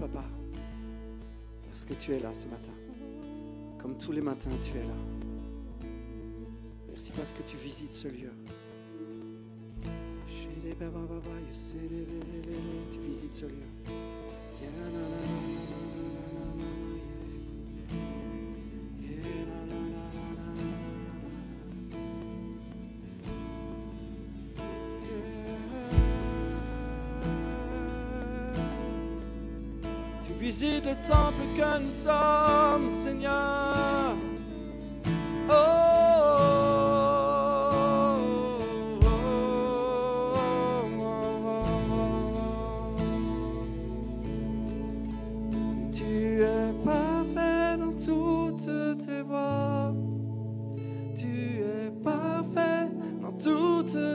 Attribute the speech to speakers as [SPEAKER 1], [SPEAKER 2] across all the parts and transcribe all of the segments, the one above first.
[SPEAKER 1] Papa, parce que tu es là ce matin. Comme tous les matins, tu es là. Merci parce que tu visites ce lieu. Tu visites ce lieu. Tu visites le temple que nous sommes, Seigneur.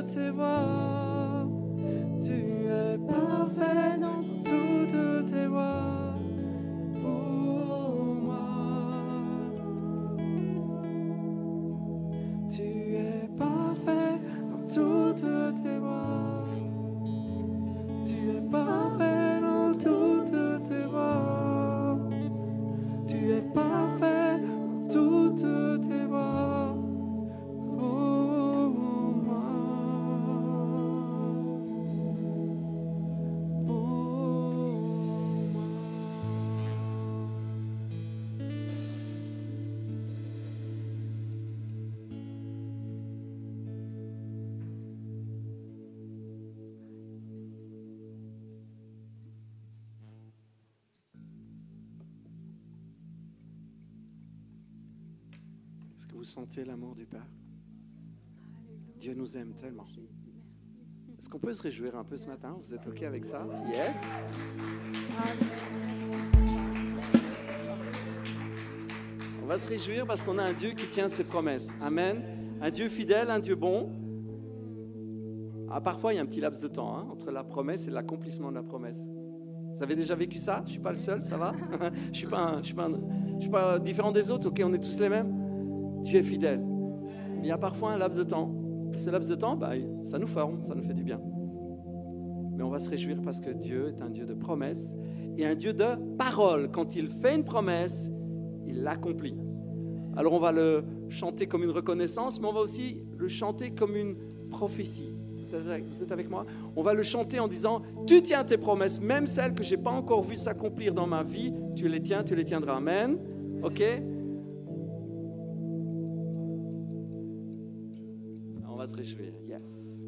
[SPEAKER 1] Tes voies, tu es parfait dans toutes tes voies pour moi. Tu es parfait dans toutes tes voies. Tu es parfait dans toutes tes voies. Tu es parfait dans toutes tes voies. Est-ce que vous sentez l'amour du Père? Dieu nous aime tellement. Est-ce qu'on peut se réjouir un peu ce matin? Vous êtes OK avec ça? Yes? On va se réjouir parce qu'on a un Dieu qui tient ses promesses. Amen. Un Dieu fidèle, un Dieu bon. Ah, parfois, il y a un petit laps de temps entre la promesse et l'accomplissement de la promesse. Vous avez déjà vécu ça? Je ne suis pas le seul, ça va? Je ne suis pas différent des autres, OK? On est tous les mêmes? Dieu est fidèle. Mais il y a parfois un laps de temps. Et ce laps de temps, ça nous forme, ça nous fait du bien. Mais on va se réjouir parce que Dieu est un Dieu de promesses et un Dieu de paroles. Quand il fait une promesse, il l'accomplit. Alors on va le chanter comme une reconnaissance, mais on va aussi le chanter comme une prophétie. Vous êtes avec moi? On va le chanter en disant, tu tiens tes promesses, même celles que je n'ai pas encore vues s'accomplir dans ma vie, tu les tiendras. Amen. OK? On va se réjouir. Yes.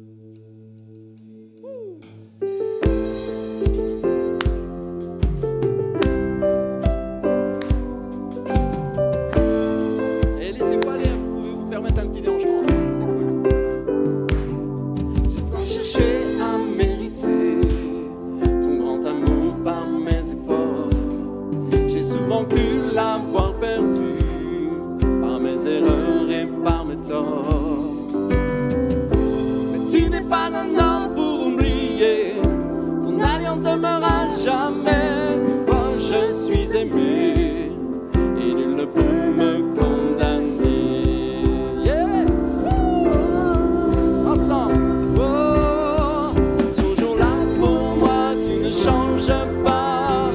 [SPEAKER 1] Et laissez-moi aller, vous pouvez vous permettre un petit dérangement. C'est cool. J'ai tant cherché à mériter ton grand amour par mes efforts. J'ai souvent cru l'avoir perdu par mes erreurs et par mes torts. Tu n'es pas un homme pour oublier, ton alliance demeure à jamais. Moi je suis aimé et nul ne peut me condamner. Yeah. Ensemble. Oh. Toujours là pour moi, tu ne changes pas.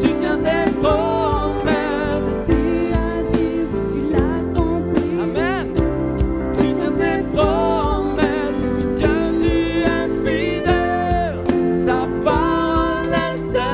[SPEAKER 1] Tu tiens tes promesses.
[SPEAKER 2] Tu as dit que tu l'accomplis.
[SPEAKER 1] Amen. Tu tiens tes promesses. Sa parole est certaine.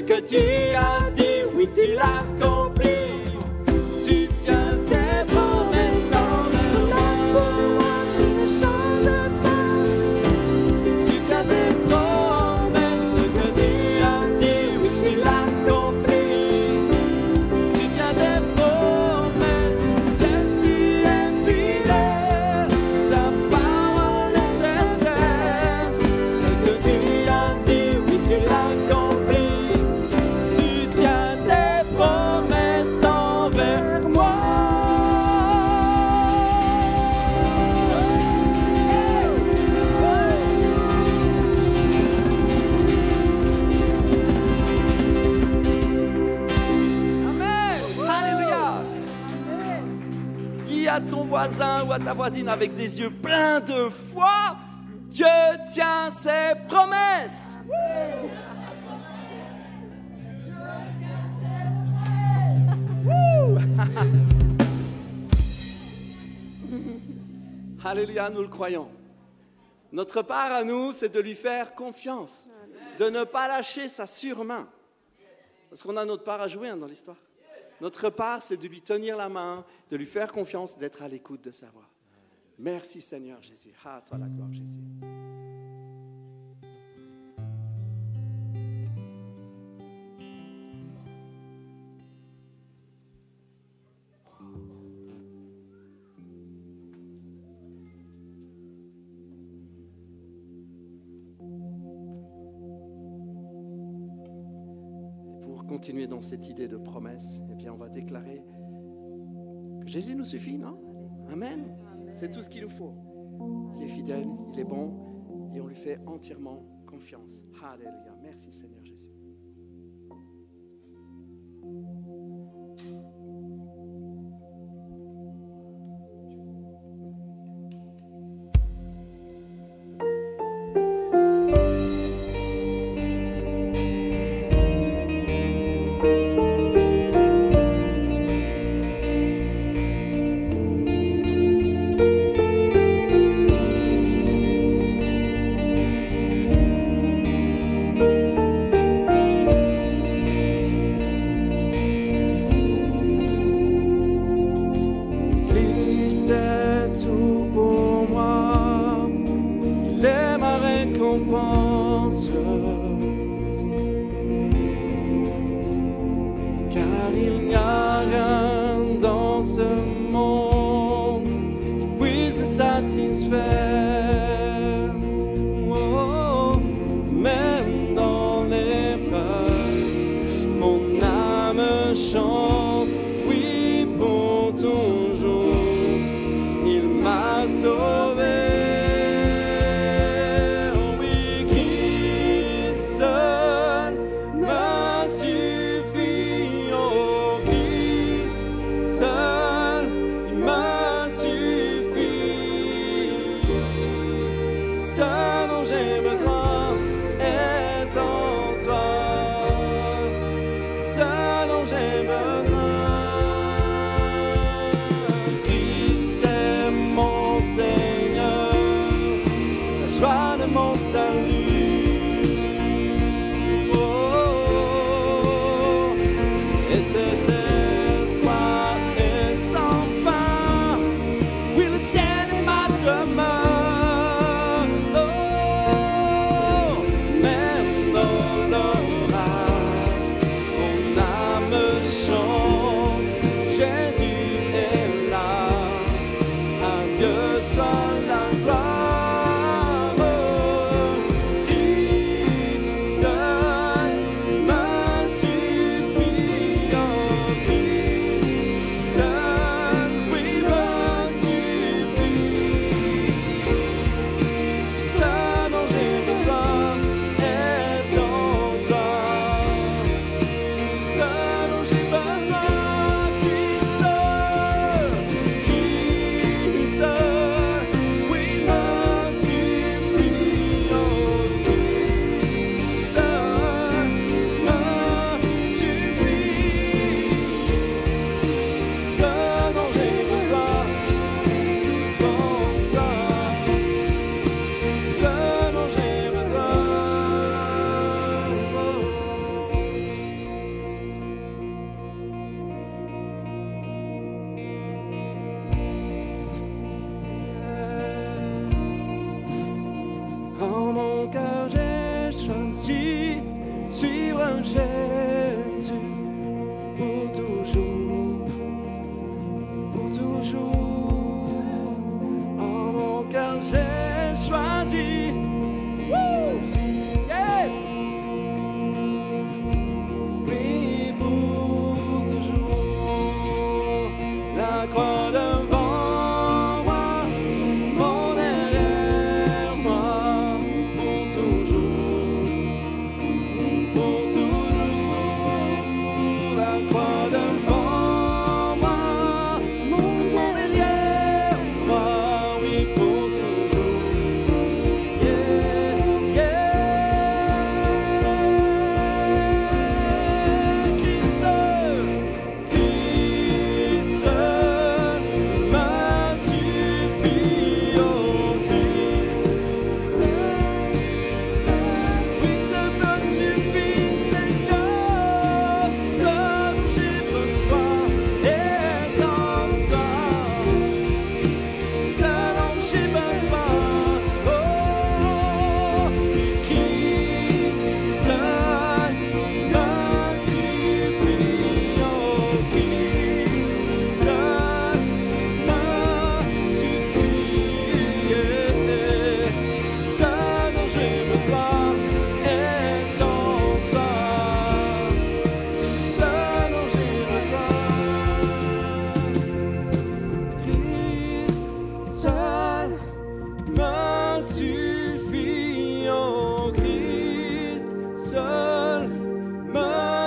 [SPEAKER 1] que tu as dit, oui, tu l'accomplis. Tu tiens tes promesses envers moi.
[SPEAKER 2] Tu ne changes pas.
[SPEAKER 1] Tu tiens tes promesses que tu as dit, oui, tu l'accomplis. Tu tiens tes promesses, Dieu, tu es fidèle. Ta parole est certaine. Ce que tu as dit, oui, tu l'accomplis. Tu tiens tes promesses envers moi. Amen. Alléluia. Dis à ton voisin ou à ta voisine avec des yeux pleins de foi, Dieu tient ses promesses. Wouh. Alléluia, nous le croyons. Notre part à nous, c'est de lui faire confiance, de ne pas lâcher sa surmain. Parce qu'on a notre part à jouer dans l'histoire. Notre part, c'est de lui tenir la main, de lui faire confiance, d'être à l'écoute de sa voix. Merci Seigneur Jésus. À toi la gloire Jésus. Pour continuer dans cette idée de promesse, eh bien, on va déclarer que Jésus nous suffit, non? Amen. C'est tout ce qu'il nous faut. Il est fidèle, il est bon, et on lui fait entièrement confiance. Alléluia. Merci Seigneur Jésus. Christ est tout pour moi, il est ma récompense, car il n'y a rien dans ce monde qui puisse me satisfaire. Oh, même dans l'épreuve, mon âme chante, oui, pour toujours, il m'a sauvé. Oh oui, Christ seul me suffit. Oh, Christ seul, il me suffit. Tout ce dont j'ai besoin est en toi. Tout ce dont j'ai besoin. Christ est mon Seigneur, la joie de mon salut. Oh, et cet espoir est sans fin. Oui, le ciel est ma demeure. Oh, même dans l'orage, mon âme chante.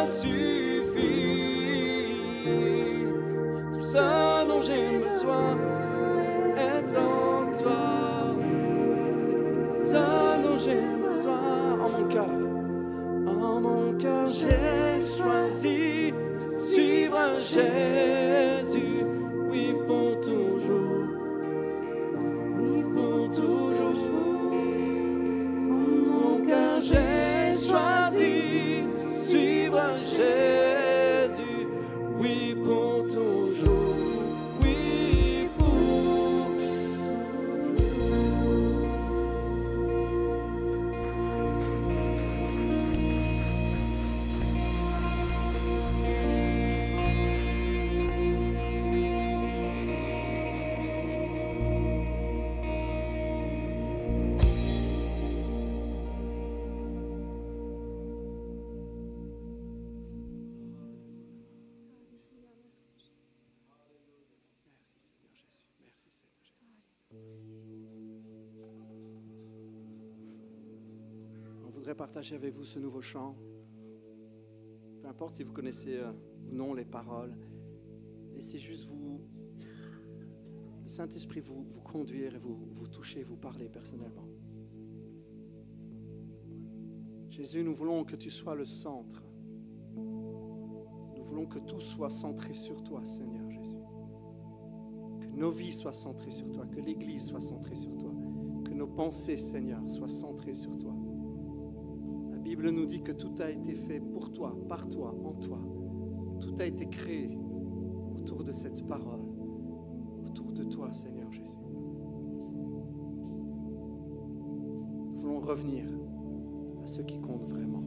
[SPEAKER 1] suffit. Tout ce dont j'ai besoin est en toi. Tout ce dont j'ai besoin en mon cœur. En mon cœur, j'ai choisi de suivre Jésus. Oui, pour toujours. Oui, pour toujours. En mon cœur, j'ai choisi de suivre Jésus. Oui, pour toujours. Oui, pour Merci Seigneur Jésus. Merci Seigneur Jésus. On voudrait partager avec vous ce nouveau chant. Peu importe si vous connaissez ou non les paroles. Laissez juste vous, le Saint-Esprit vous conduire et vous toucher, vous parler personnellement. Jésus, nous voulons que tu sois le centre. Nous voulons que tout soit centré sur toi, Seigneur Jésus. Que nos vies soient centrées sur toi, que l'Église soit centrée sur toi, que nos pensées, Seigneur, soient centrées sur toi. La Bible nous dit que tout a été fait pour toi, par toi, en toi. Tout a été créé autour de cette parole, autour de toi, Seigneur Jésus. Nous voulons revenir à ce qui compte vraiment.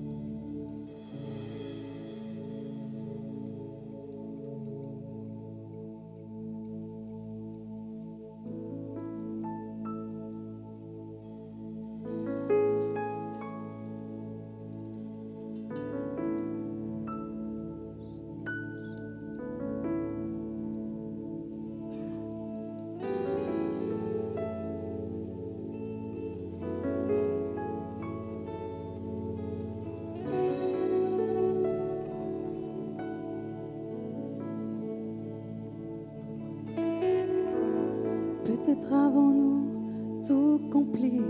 [SPEAKER 2] Peut-être avons-nous tout compliqué.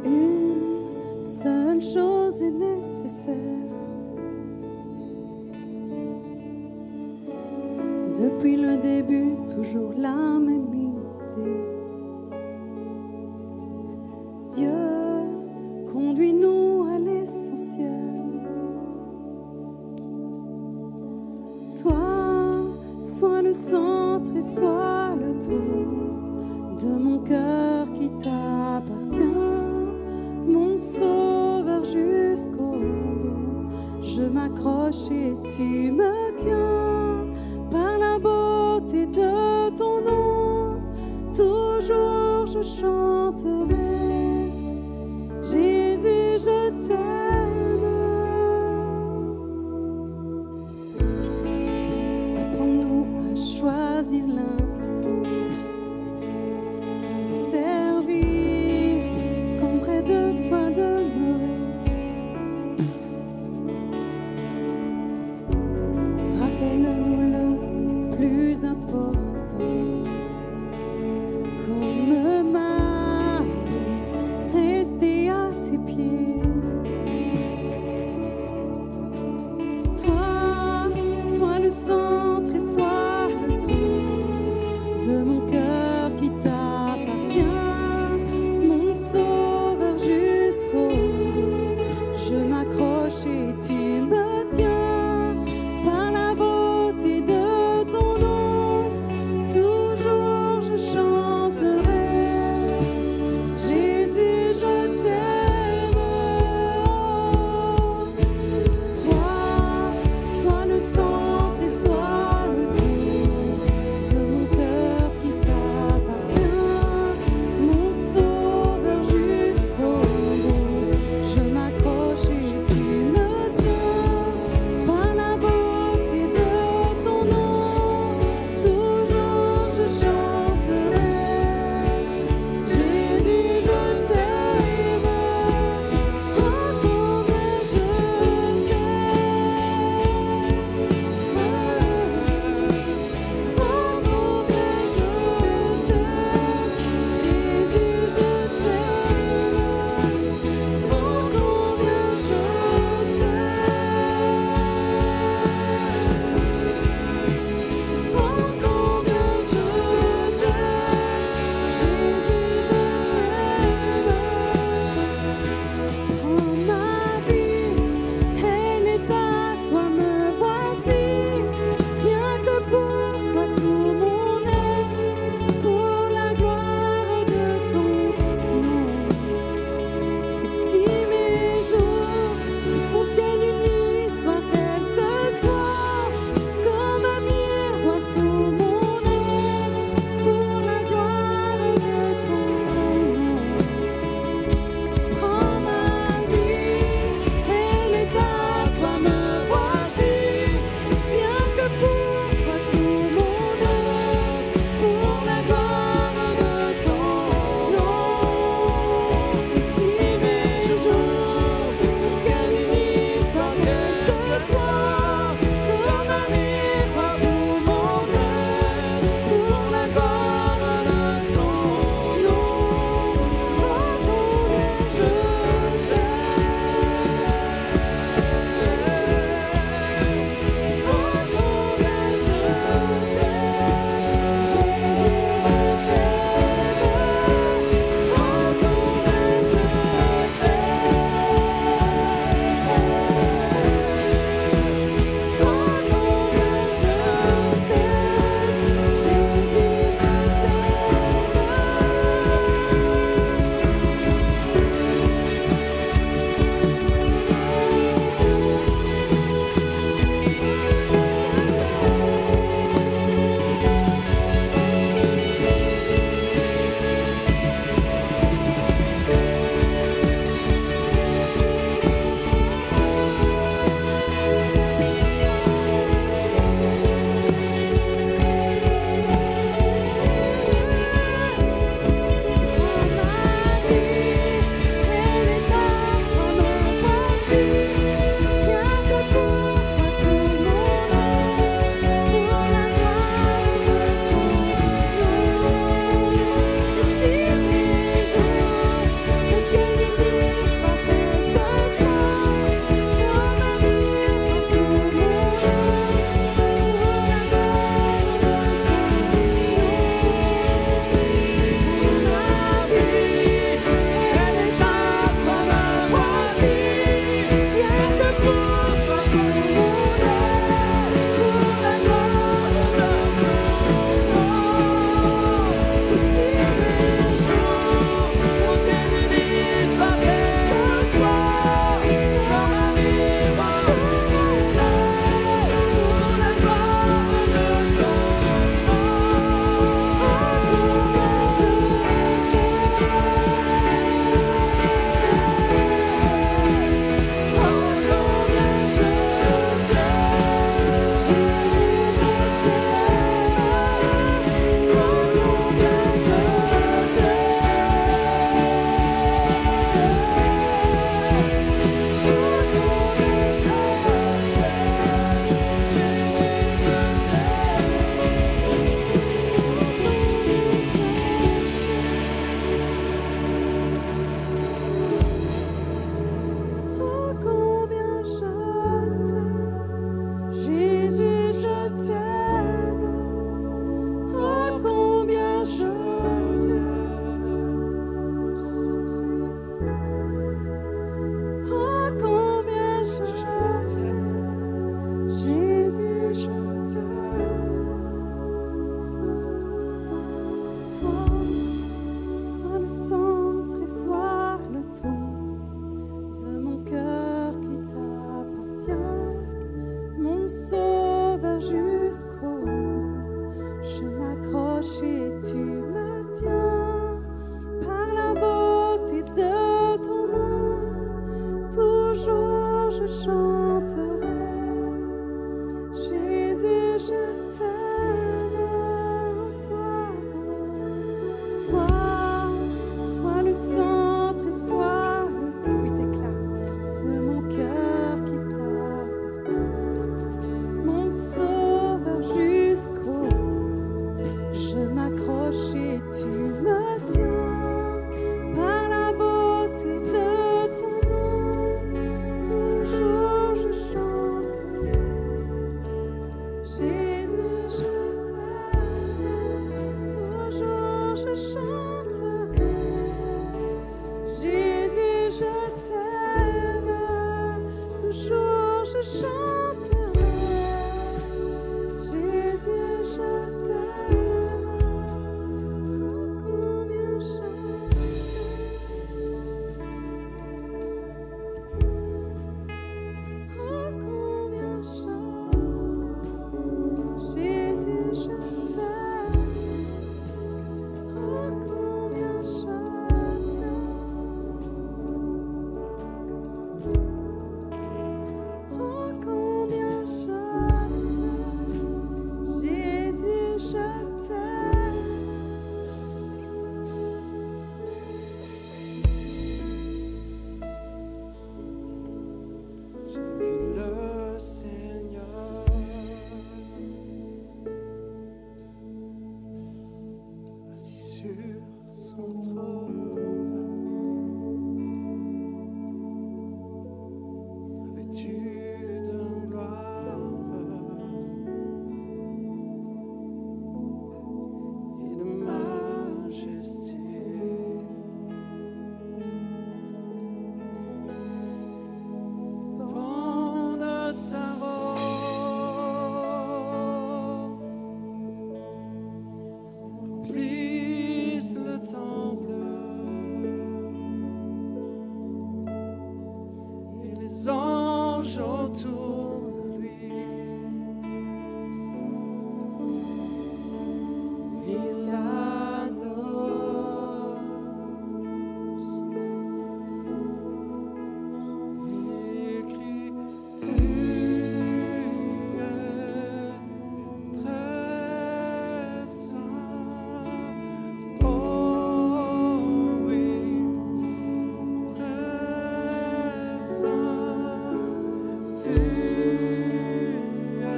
[SPEAKER 2] Une seule chose est nécessaire. Depuis le début, toujours la même idée. Dieu, conduis-nous à l'essentiel. Toi, sois le centre et sois le tout de mon cœur qui t'appartient, mon sauveur jusqu'au bout. Je m'accroche et tu me tiens par la beauté de ton nom. Toujours je chanterai, Jésus, je t'aime. Apprends-nous à choisir l'instant, servir comme près de toi demeurer. Rappelle-nous le plus important, comme Marie, rester à tes pieds. Toi, sois le centre et sois le tout de mon cœur qui t'appartient, mon sauveur jusqu'au bout. Je m'accroche et tu me tiens par la beauté de ton nom. Toujours je chanterai, Jésus, je t'aime. Toi, sois le centre et sois le tout de mon cœur qui t'appartient, mon sauveur jusqu'au bout. Je m'accroche et tu me tiens tiens, mon sauveur jusqu'au bout. Je m'accroche et tu me tiens par la beauté de ton nom. Toujours je chanterai. Jésus, je t'aime, toi. Sois le centre et sois le tout, il déclare, de mon cœur qui t'appartient. Mon sauveur jusqu'au bout, je m'accroche et tu me tiens par la beauté de ton nom. Toujours je chanterai. Jésus, je t'aime, toujours je chanterai. Jésus, je t'aime, toujours je chanterai. Jésus, je t'aime, oh combien chanter. Oh combien chanter. Jésus, je t'aime, oh combien chanter. Oh combien chanter. Jésus, je t'aime.
[SPEAKER 1] J'ai vu le Seigneur assis sur son trône, revêtu de gloire. C'est de majesté. Vent de sa robe remplissent le temple, et les anges autour de lui. Il l'adore. Il crie, tu es très saint. Oh oui, très saint. Tu es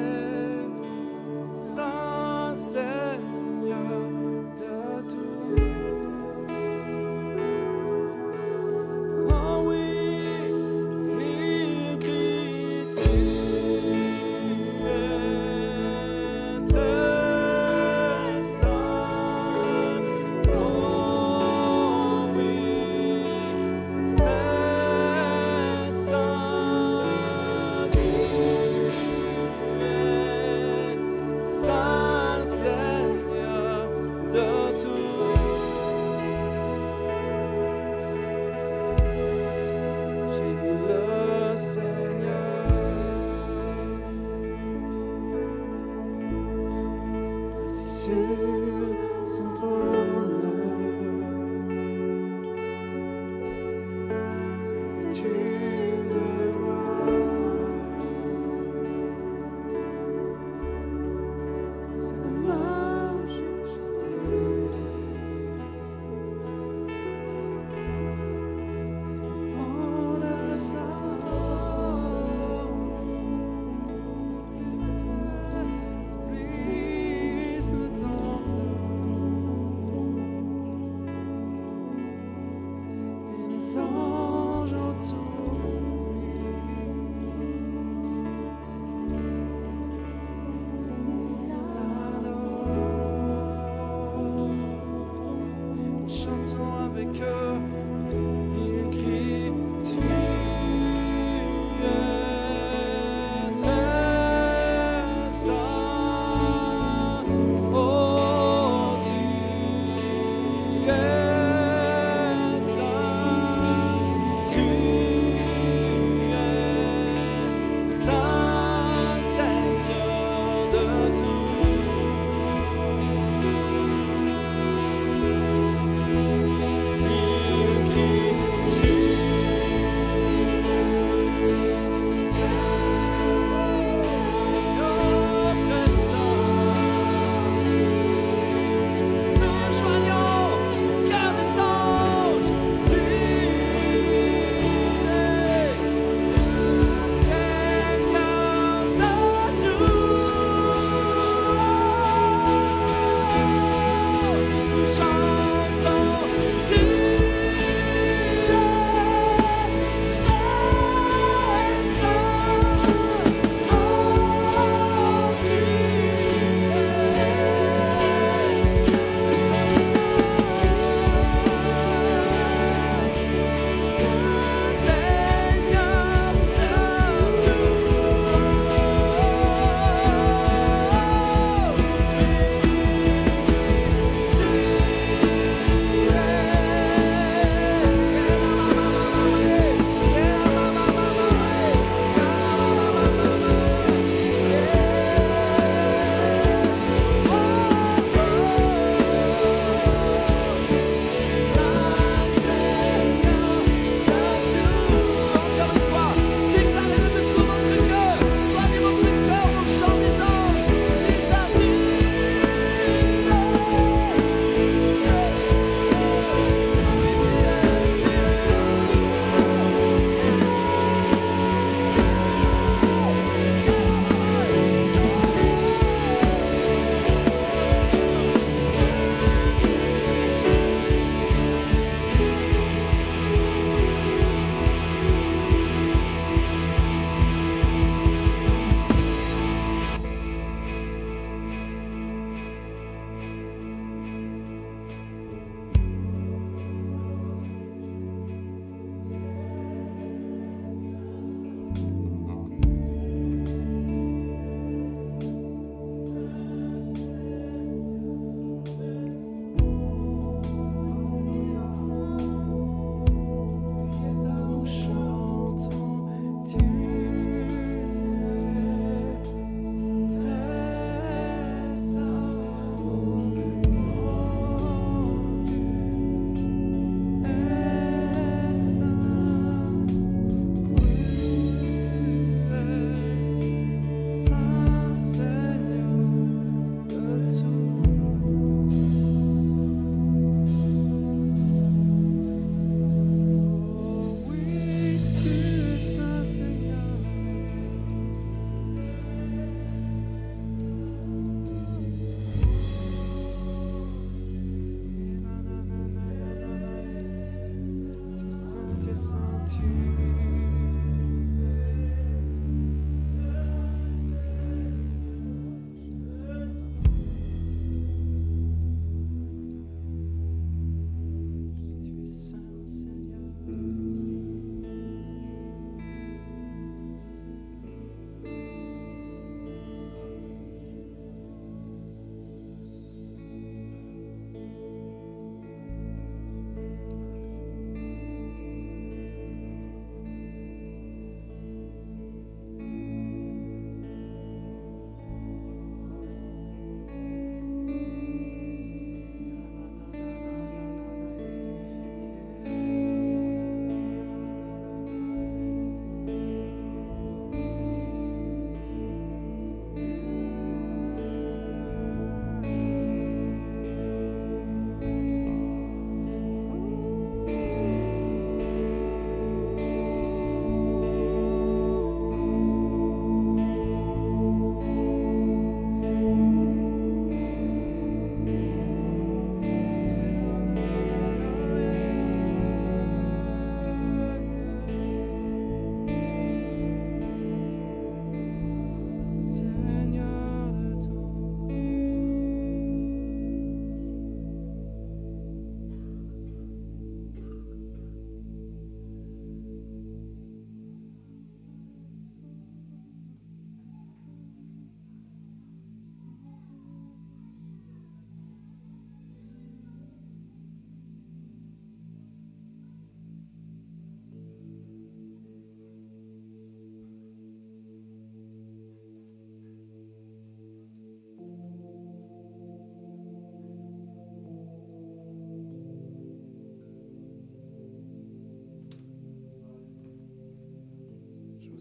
[SPEAKER 1] saint, Seigneur de tout. Oh oui, il crie, tu es très saint. Oh oui, très saint. Tu es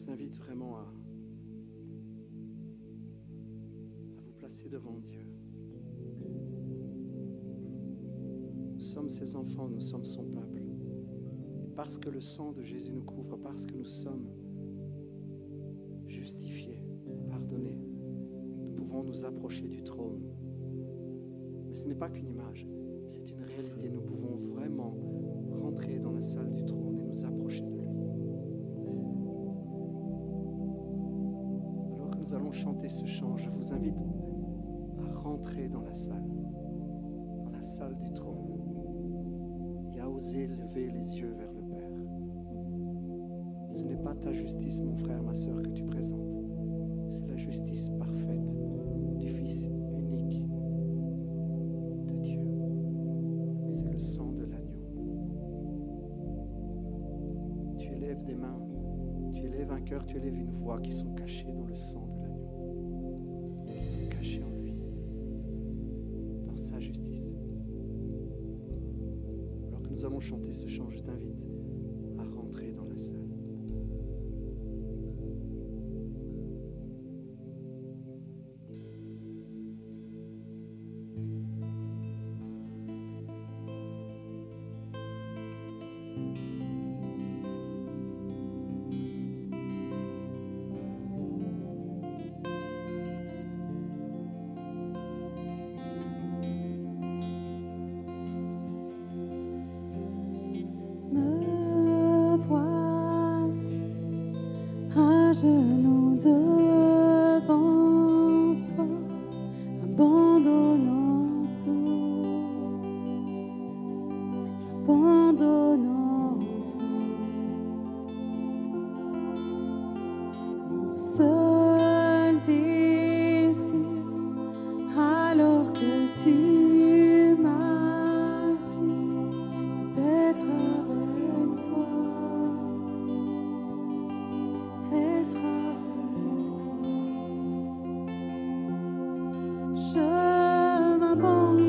[SPEAKER 1] vous invite vraiment à vous placer devant Dieu. Nous sommes ses enfants, nous sommes son peuple. Et parce que le sang de Jésus nous couvre, parce que nous sommes justifiés, pardonnés, nous pouvons nous approcher du trône. Mais ce n'est pas qu'une image, c'est une réalité. Nous pouvons vraiment rentrer dans la salle du trône et nous approcher de lui. Alors que nous allons chanter ce chant, je vous invite à rentrer dans la salle du trône, et à oser lever les yeux vers le Père. Ce n'est pas ta justice, mon frère, ma sœur, que tu présentes. C'est la justice parfaite du Fils unique de Dieu. C'est le sang de l'agneau. Tu élèves des mains, tu élèves un cœur, tu élèves une voix qui sont cachées dans le sang de l'agneau, qui sont cachées en lui, dans sa justice. Alors que nous allons chanter ce chant, je t'invite à rentrer dans la salle.
[SPEAKER 2] Me voici à genoux devant toi, abandonnant tout, abandonnant tout. Mon seul désir, alors que tu m'as dit, c'est d'être avec toi, être avec toi. Je m'abandonne.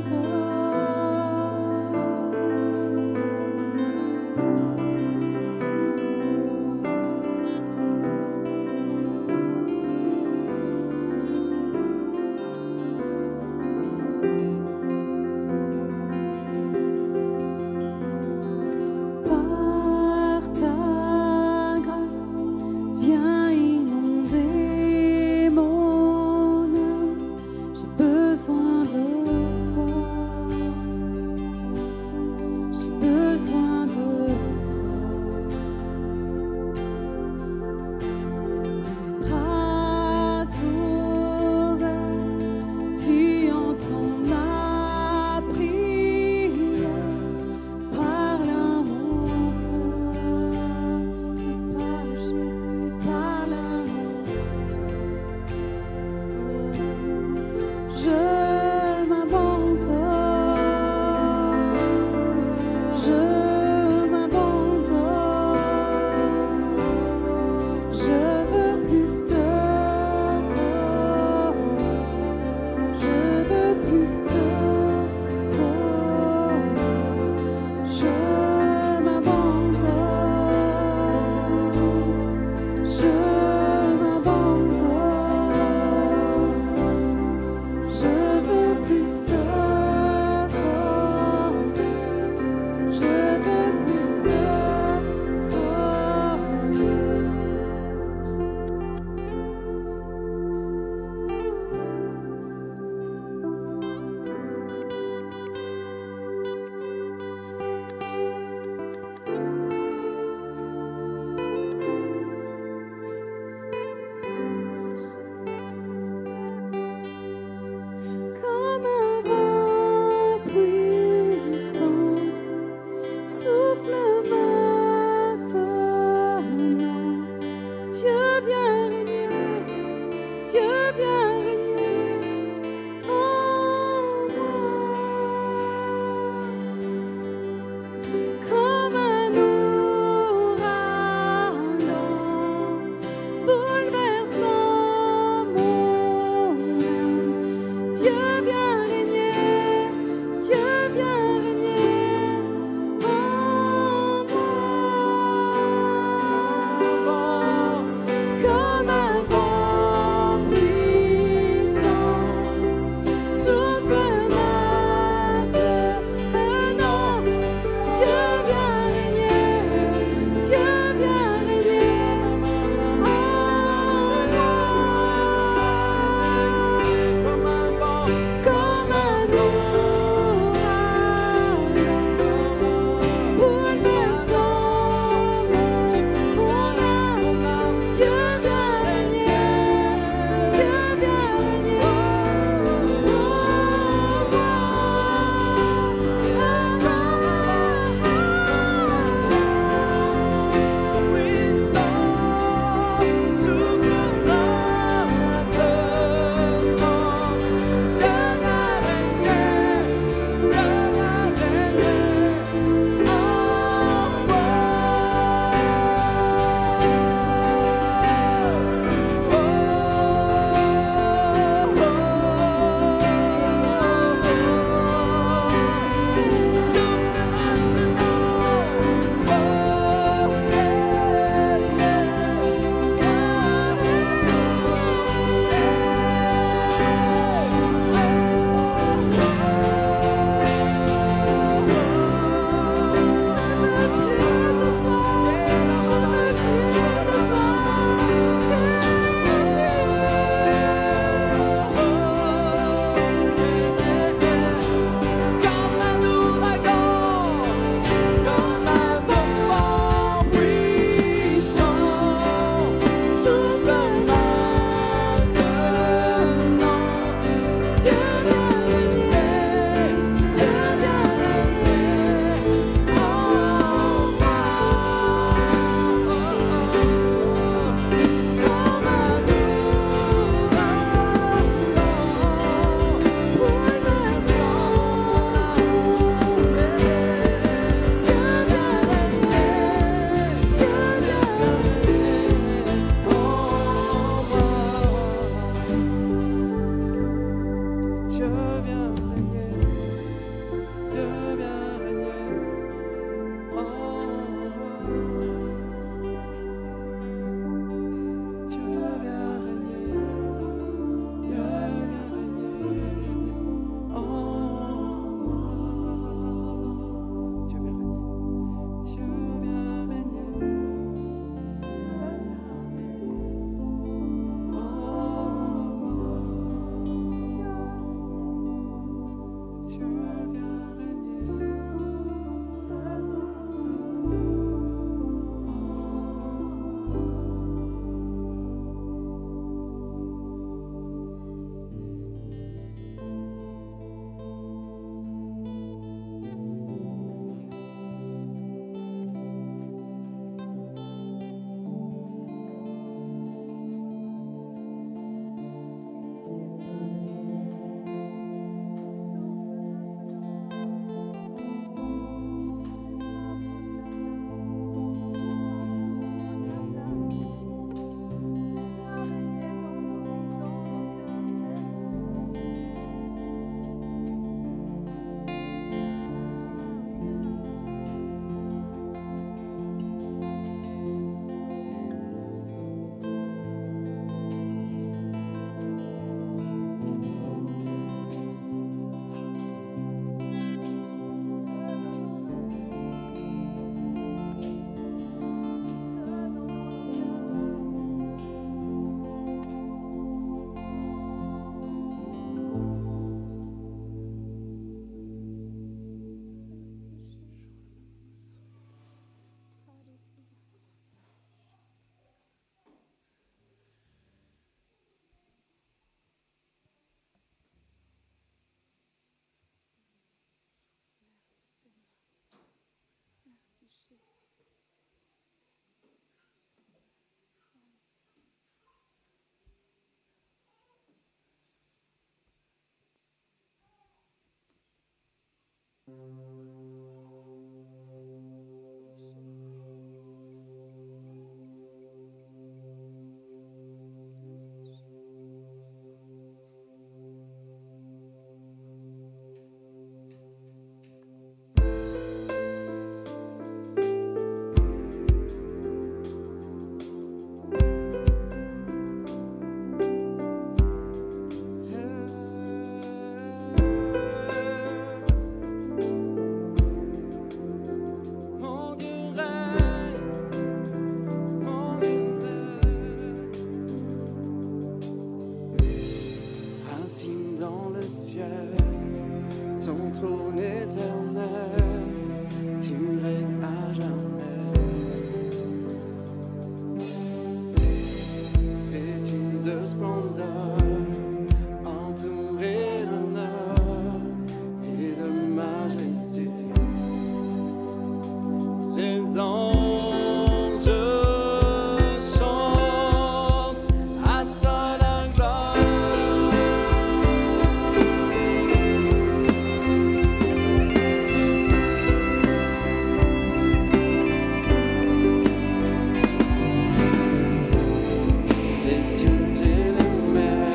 [SPEAKER 1] Les cieux et les mers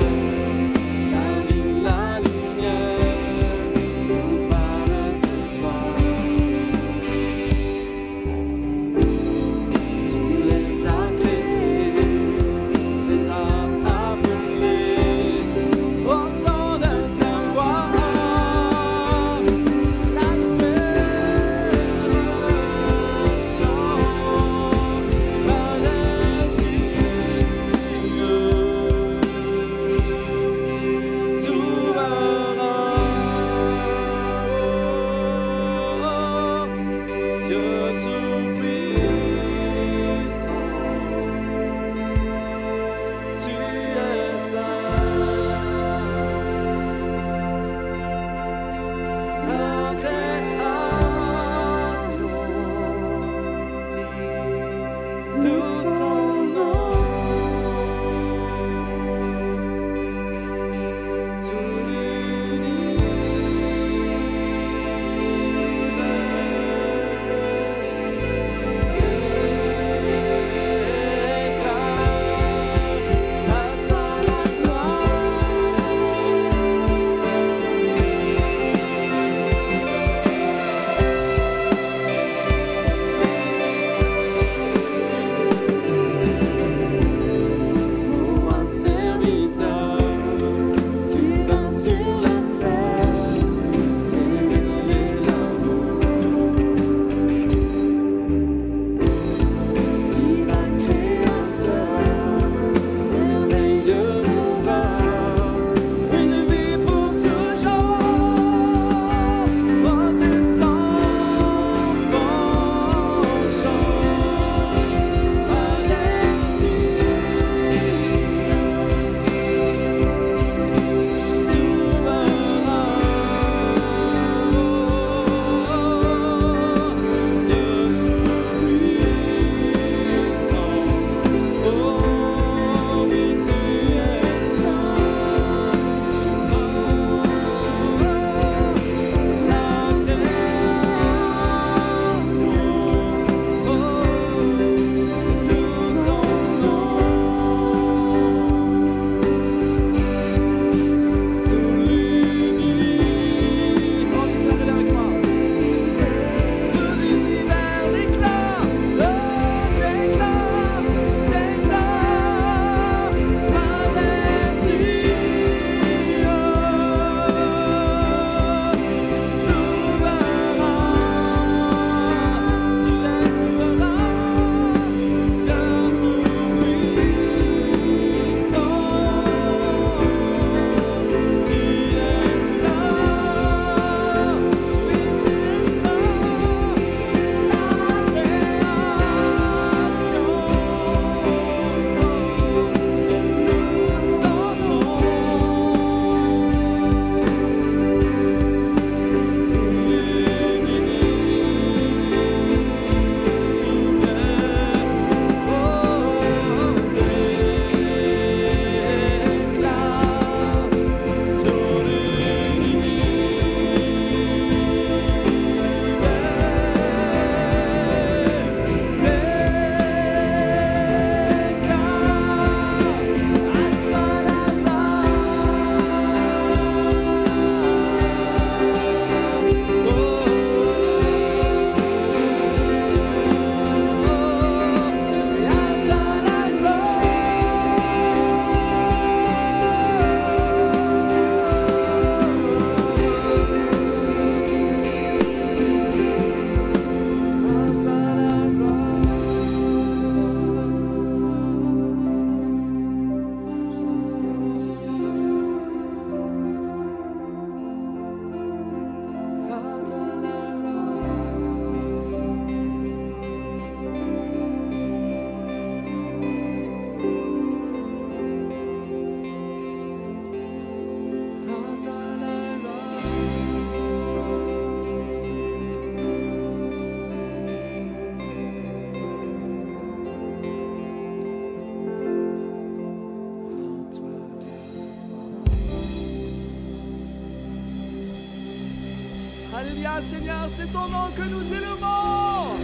[SPEAKER 1] Alléluia, Seigneur, c'est ton nom que nous élevons.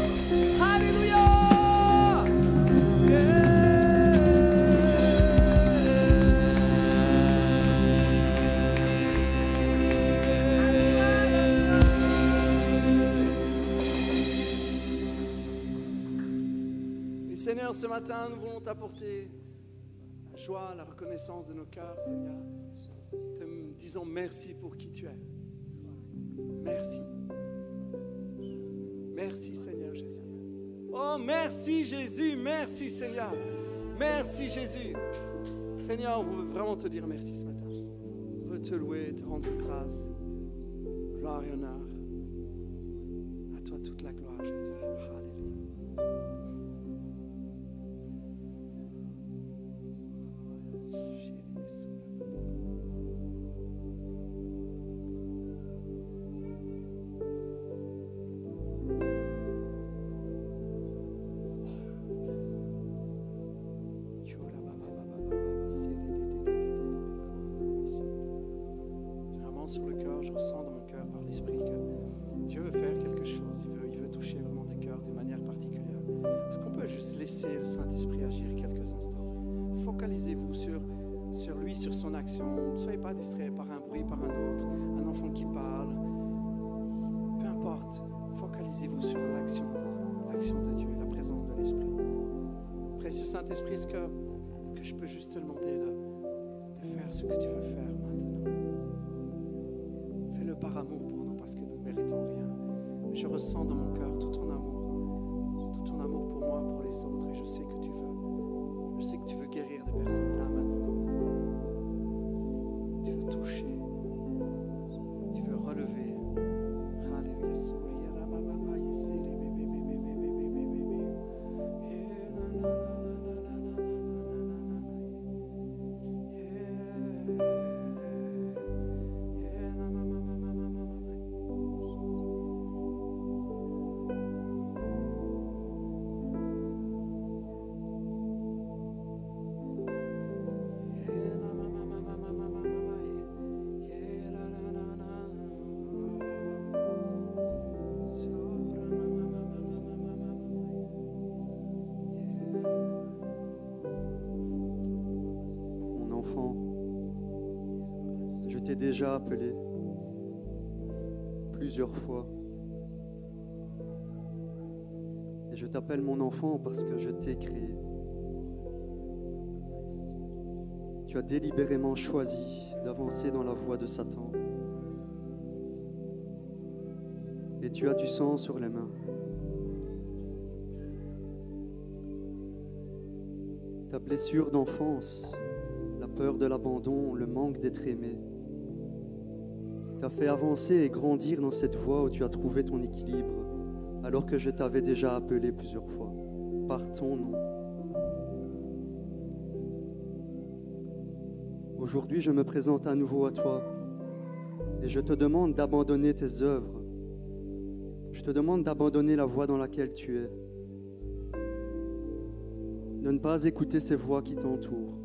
[SPEAKER 1] Alléluia. Et Seigneur, ce matin, nous voulons t'apporter la joie, la reconnaissance de nos cœurs, Seigneur. Te disons merci pour qui tu es. Merci. Merci Seigneur Jésus. Oh merci Jésus, merci Seigneur. Merci Jésus. Seigneur, on veut vraiment te dire merci ce matin. On veut te louer, te rendre grâce. Gloire et honneur. À toi toute la gloire Jésus. Sur le cœur, je ressens dans mon cœur par l'Esprit que Dieu veut faire quelque chose. Il veut toucher vraiment des cœurs d'une manière particulière. Est-ce qu'on peut juste laisser le Saint-Esprit agir quelques instants? Focalisez-vous sur lui, sur son action. Ne soyez pas distraits par un bruit, par un autre, un enfant qui parle. Peu importe, focalisez-vous sur l'action de Dieu et la présence de l'Esprit. Précieux Saint-Esprit, est-ce que je peux juste te demander de faire ce que tu veux faire maintenant? Fais-le par amour pour nous parce que nous ne méritons rien. Mais je ressens dans mon cœur tout ton amour pour moi, pour les autres. Et je sais que tu veux guérir des personnes là maintenant. Tu veux toucher. Tu veux relever. Alléluia.
[SPEAKER 3] Je t'ai déjà appelé plusieurs fois. Et je t'appelle mon enfant parce que je t'ai créé. Tu as délibérément choisi d'avancer dans la voie de Satan. Et tu as du sang sur les mains. Ta blessure d'enfance, la peur de l'abandon, le manque d'être aimé, t'a fait avancer et grandir dans cette voie où tu as trouvé ton équilibre, alors que je t'avais déjà appelé plusieurs fois, par ton nom. Aujourd'hui, je me présente à nouveau à toi et je te demande d'abandonner tes œuvres. Je te demande d'abandonner la voie dans laquelle tu es, de ne pas écouter ces voix qui t'entourent,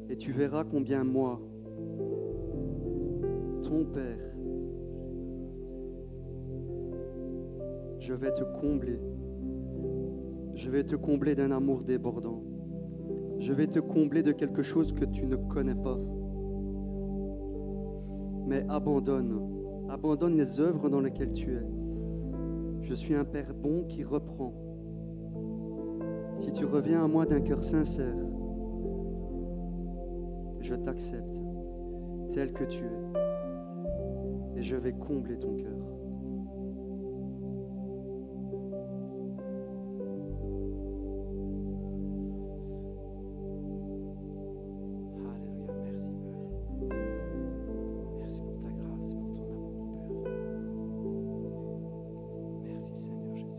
[SPEAKER 3] et tu verras combien moi, ton Père, je vais te combler. Je vais te combler d'un amour débordant. Je vais te combler de quelque chose que tu ne connais pas. Mais abandonne les œuvres dans lesquelles tu es. Je suis un Père bon qui reprend. Si tu reviens à moi d'un cœur sincère, je t'accepte tel que tu es et je vais combler ton cœur.
[SPEAKER 1] Alléluia, merci Père. Merci pour ta grâce et pour ton amour, Père. Merci Seigneur Jésus.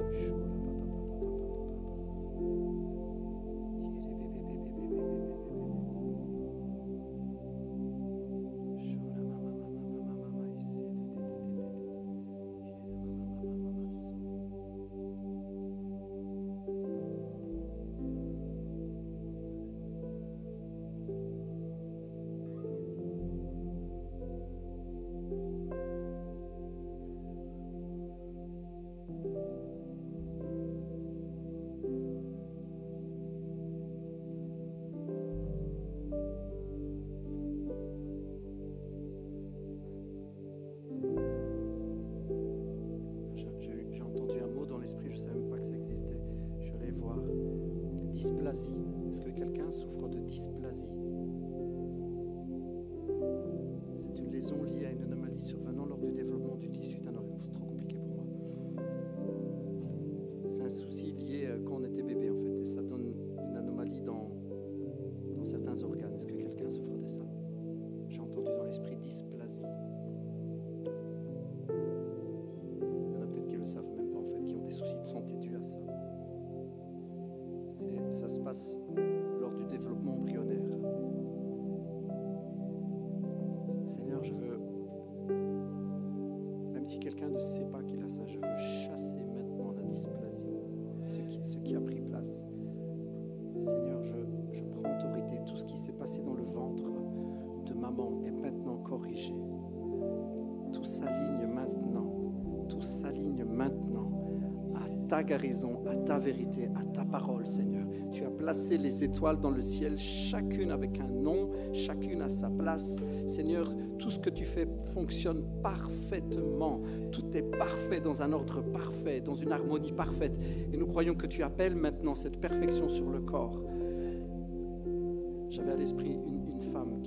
[SPEAKER 1] Est-ce que quelqu'un souffre de dysplasie? C'est une lésion liée à une anomalie survenant lors du développement du tissu d'un organe. C'est trop compliqué pour moi. C'est un souci lié quand on était bébé en fait, et ça donne une anomalie dans certains organes. Est-ce que quelqu'un souffre de ça? J'ai entendu dans l'esprit dysplasie. Il y en a peut-être qui ne le savent même pas en fait, qui ont des soucis de santé dus à ça. Ça se passe lors du développement embryonnaire. Seigneur, je veux, même si quelqu'un ne sait pas qu'il a ça, je veux chasser maintenant la dysplasie, ce qui a pris place. Seigneur, je prends autorité. Tout ce qui s'est passé dans le ventre de maman est maintenant corrigé. Tout s'aligne maintenant à ta guérison, à ta vérité, à ta parole, Seigneur. Tu as placé les étoiles dans le ciel, chacune avec un nom, chacune à sa place. Seigneur, tout ce que tu fais fonctionne parfaitement. Tout est parfait, dans un ordre parfait, dans une harmonie parfaite. Et nous croyons que tu appelles maintenant cette perfection sur le corps. J'avais à l'esprit une femme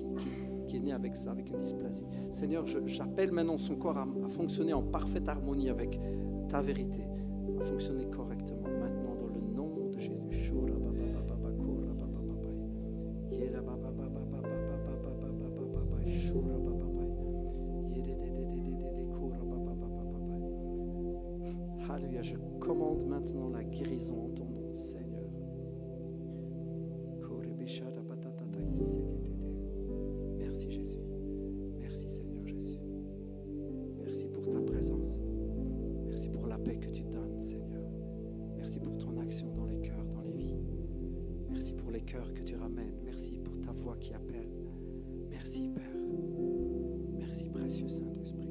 [SPEAKER 1] qui est née avec ça, avec une dysplasie. Seigneur, j'appelle maintenant son corps à fonctionner en parfaite harmonie avec ta vérité, à fonctionner correctement. Maintenant, dans le nom de Jésus. Alléluia, je commande maintenant la guérison en ton nom, Seigneur. Merci Jésus. Merci Seigneur Jésus. Merci pour ta présence. Merci pour la paix que tu donnes, Seigneur. Merci pour ton action dans les cœurs, dans les vies. Merci pour les cœurs que tu ramènes. Merci pour ta voix qui appelle. Merci Père. Merci précieux Saint-Esprit.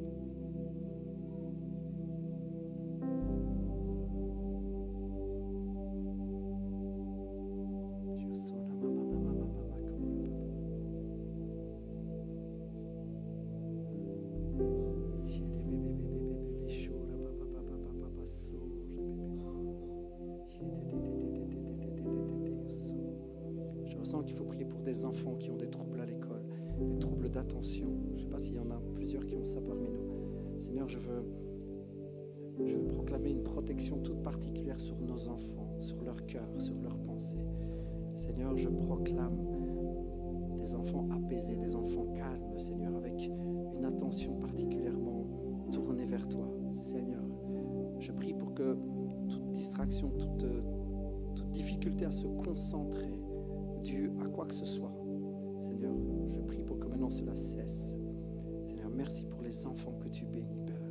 [SPEAKER 1] Qu'il faut prier pour des enfants qui ont des troubles à l'école, des troubles d'attention. Je ne sais pas s'il y en a plusieurs qui ont ça parmi nous. Seigneur, je veux proclamer une protection toute particulière sur nos enfants, sur leur cœur, sur leurs pensées. Seigneur, je proclame des enfants apaisés, des enfants calmes, Seigneur, avec une attention particulièrement tournée vers toi. Seigneur, je prie pour que toute distraction, toute difficulté à se concentrer dû à quoi que ce soit, Seigneur, je prie pour que maintenant cela cesse. Seigneur, merci pour les enfants que tu bénis, Père.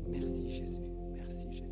[SPEAKER 1] Merci Jésus, merci Jésus.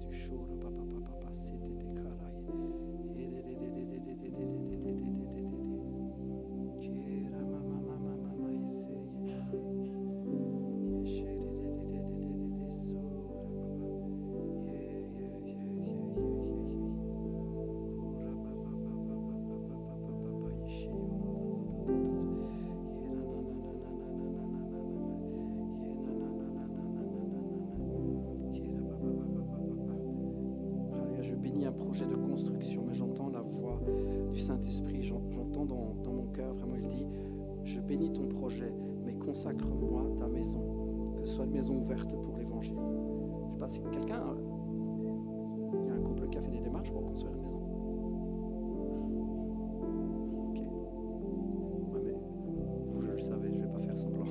[SPEAKER 1] De construction, mais j'entends la voix du Saint-Esprit, j'entends dans mon cœur, vraiment il dit, je bénis ton projet, mais consacre-moi ta maison, que ce soit une maison ouverte pour l'évangile. Je ne sais pas si quelqu'un, il y a un couple qui a fait des démarches pour construire une maison. Ok. Ouais, mais vous, je le savais, je ne vais pas faire semblant.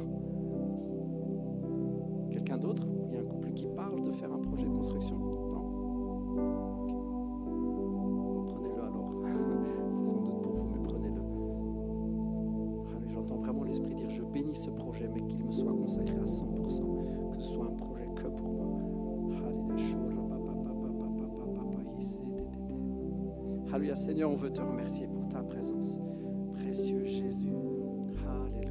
[SPEAKER 1] Quelqu'un d'autre? Il y a un couple qui parle de faire un projet de construction. Ce projet, mais qu'il me soit consacré à 100%, que ce soit un projet que pour moi. Alléluia, Seigneur, on veut te remercier pour ta présence. Précieux Jésus. Alléluia.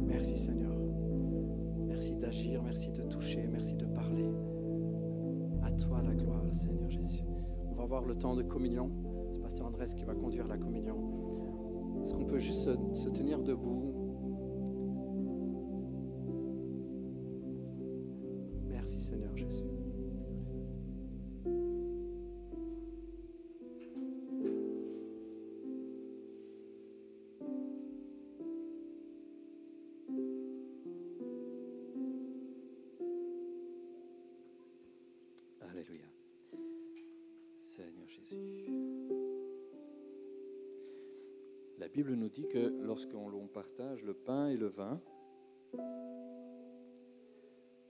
[SPEAKER 1] Merci Seigneur. Merci d'agir, merci de toucher, merci de parler. À toi la gloire, Seigneur Jésus. On va avoir le temps de communion. Pasteur Andrés qui va conduire la communion. Est-ce qu'on peut juste se tenir debout? Merci Seigneur Jésus.
[SPEAKER 4] Bible nous dit que lorsqu'on partage le pain et le vin,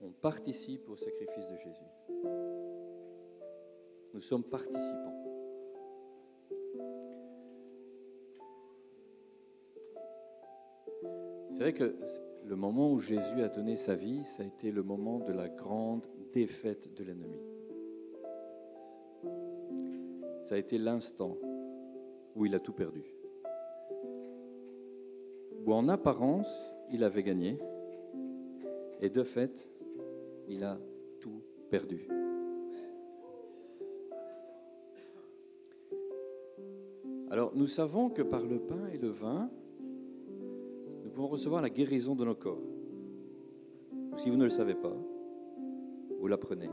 [SPEAKER 4] on participe au sacrifice de Jésus. Nous sommes participants. C'est vrai que le moment où Jésus a donné sa vie, ça a été le moment de la grande défaite de l'ennemi. Ça a été l'instant où il a tout perdu. Où en apparence, il avait gagné, et de fait, il a tout perdu. Alors, nous savons que par le pain et le vin, nous pouvons recevoir la guérison de nos corps. Ou si vous ne le savez pas, vous l'apprenez.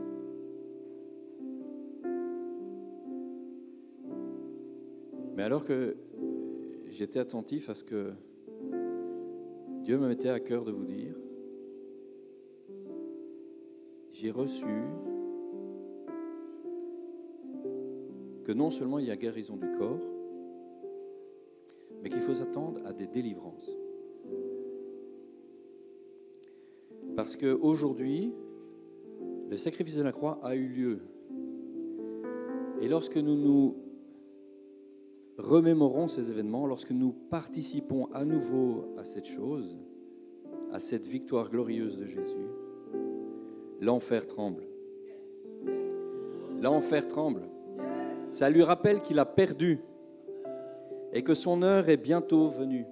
[SPEAKER 4] Mais alors que j'étais attentif à ce que Dieu me mettait à cœur de vous dire, j'ai reçu que non seulement il y a guérison du corps, mais qu'il faut s'attendre à des délivrances. Parce qu'aujourd'hui, le sacrifice de la croix a eu lieu. Et lorsque nous nous remémorons ces événements, lorsque nous participons à nouveau à cette chose, à cette victoire glorieuse de Jésus, l'enfer tremble. L'enfer tremble. Ça lui rappelle qu'il a perdu et que son heure est bientôt venue.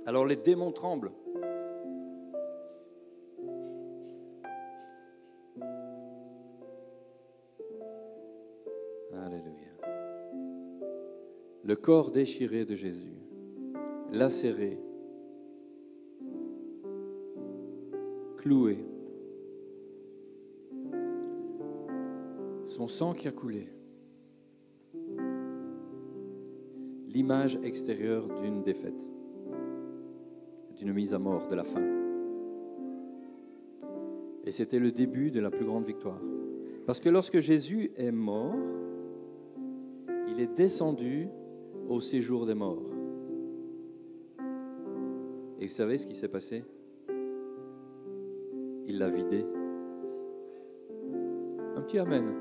[SPEAKER 4] Alors les démons tremblent. Alléluia. Le corps déchiré de Jésus, lacéré, cloué, son sang qui a coulé, l'image extérieure d'une défaite, d'une mise à mort, de la fin. Et c'était le début de la plus grande victoire. Parce que lorsque Jésus est mort, il est descendu au séjour des morts. Et vous savez ce qui s'est passé? Il l'a vidé. Un petit amen.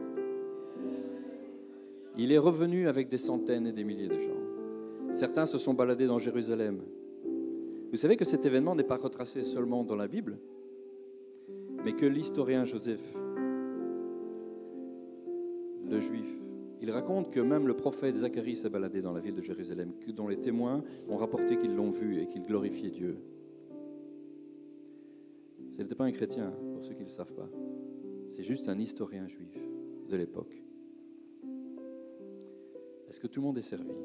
[SPEAKER 4] Il est revenu avec des centaines et des milliers de gens. Certains se sont baladés dans Jérusalem. Vous savez que cet événement n'est pas retracé seulement dans la Bible, mais que l'historien Joseph, le juif, il raconte que même le prophète Zacharie s'est baladé dans la ville de Jérusalem, dont les témoins ont rapporté qu'ils l'ont vu et qu'ils glorifiaient Dieu. Ce n'était pas un chrétien, pour ceux qui ne le savent pas. C'est juste un historien juif de l'époque. Est-ce que tout le monde est servi?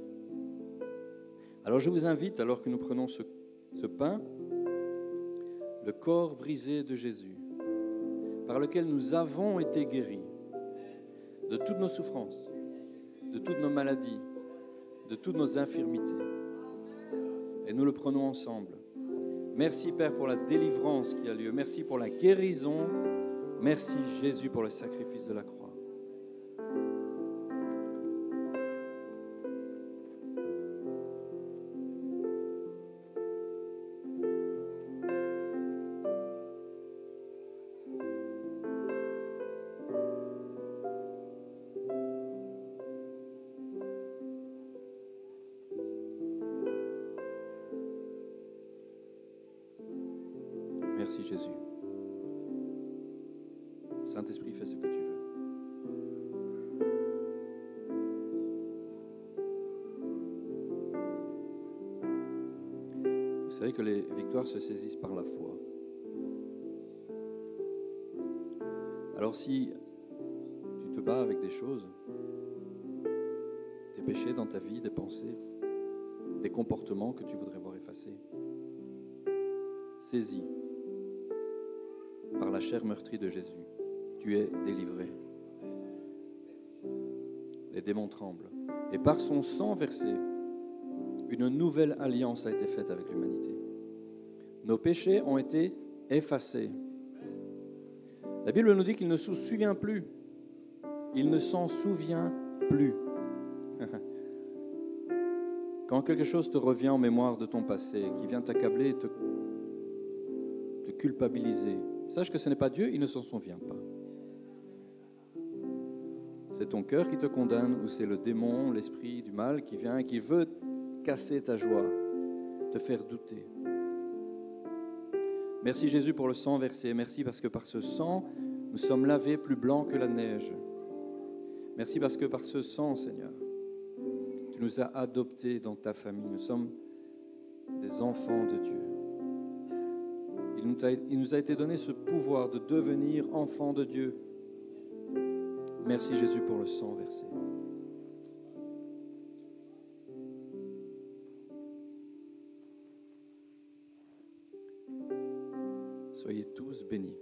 [SPEAKER 4] Alors je vous invite, alors que nous prenons ce pain, le corps brisé de Jésus, par lequel nous avons été guéris de toutes nos souffrances, de toutes nos maladies, de toutes nos infirmités. Et nous le prenons ensemble. Merci Père pour la délivrance qui a lieu. Merci pour la guérison. Merci Jésus pour le sacrifice de la croix. Merci Jésus. Saint-Esprit, fais ce que tu veux. Vous savez que les victoires se saisissent par la foi. Alors si tu te bats avec des choses, des péchés dans ta vie, des pensées, des comportements que tu voudrais voir effacés, saisis par la chair meurtrie de Jésus. Tu es délivré. Les démons tremblent. Et par son sang versé, une nouvelle alliance a été faite avec l'humanité. Nos péchés ont été effacés. La Bible nous dit qu'il ne se souvient plus. Il ne s'en souvient plus. Quand quelque chose te revient en mémoire de ton passé, qui vient t'accabler, te culpabiliser, sache que ce n'est pas Dieu, il ne s'en souvient pas. C'est ton cœur qui te condamne ou c'est le démon, l'esprit du mal qui vient et qui veut casser ta joie, te faire douter. Merci Jésus pour le sang versé. Merci parce que par ce sang, nous sommes lavés plus blancs que la neige. Merci parce que par ce sang, Seigneur, tu nous as adoptés dans ta famille. Nous sommes des enfants de Dieu. Il nous a été donné ce pouvoir de devenir enfants de Dieu. Merci Jésus pour le sang versé. Soyez tous bénis.